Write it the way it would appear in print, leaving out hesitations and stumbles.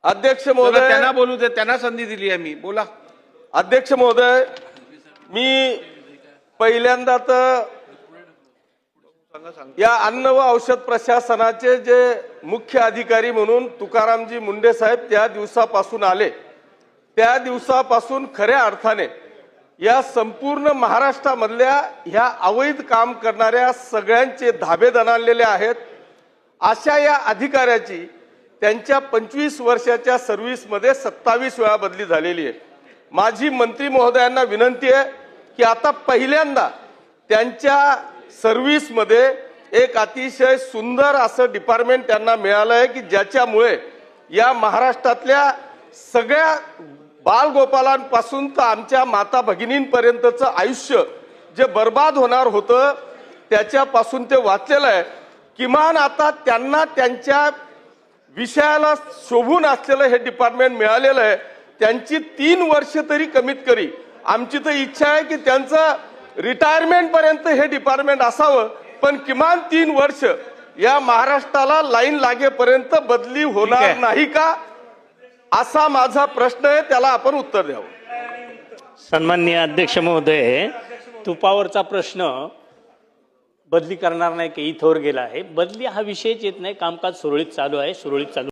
अध्यक्ष महोदय, त्यांना बोलू दे, त्यांना संधी दिली आहे मी. बोला. अध्यक्ष महोदय, मी पहिल्यांदा तर या अन्न व औषध प्रशासनाचे जे मुख्य अधिकारी म्हणून तुकारामजी मुंडे साहेब त्या दिवसापासून आले, त्या दिवसापासून खऱ्या अर्थाने या संपूर्ण महाराष्ट्रामधल्या ह्या अवैध काम करणाऱ्या सगळ्यांचे धाबे दणाणलेले आहेत. अशा या अधिकाऱ्याची त्यांच्या 25 वर्षाच्या सर्व्हिसमध्ये 27 वेळा बदली झालेली आहे. माझी मंत्री महोदयांना विनंती आहे की आता पहिल्यांदा त्यांच्या सर्व्हिसमध्ये एक अतिशय सुंदर असं डिपार्टमेंट त्यांना मिळालं आहे की ज्याच्यामुळे या महाराष्ट्रातल्या सगळ्या बालगोपालांपासून तर आमच्या माता भगिनींपर्यंतचं आयुष्य जे बर्बाद होणार होतं त्याच्यापासून ते वाचलेलं आहे. किमान आता त्यांना त्यांच्या विषयाला शोभून असलेलं हे डिपार्टमेंट मिळालेलं आहे. त्यांची 3 वर्ष तरी कमीत कमी आमची तर इच्छा आहे की त्यांचं रिटायरमेंट पर्यंत हे डिपार्टमेंट असावं, पण किमान 3 वर्ष या महाराष्ट्राला लाईन लागेपर्यंत बदली होणार नाही का, असा माझा प्रश्न आहे. त्याला आपण उत्तर द्यावं. सन्माननीय अध्यक्ष महोदय, तुपावरचा प्रश्न बदली करणार नाही की इथवर गेला आहे. बदली हा विषयच येत नाही. कामकाज सुरळीत चालू आहे, सुरळीत चालू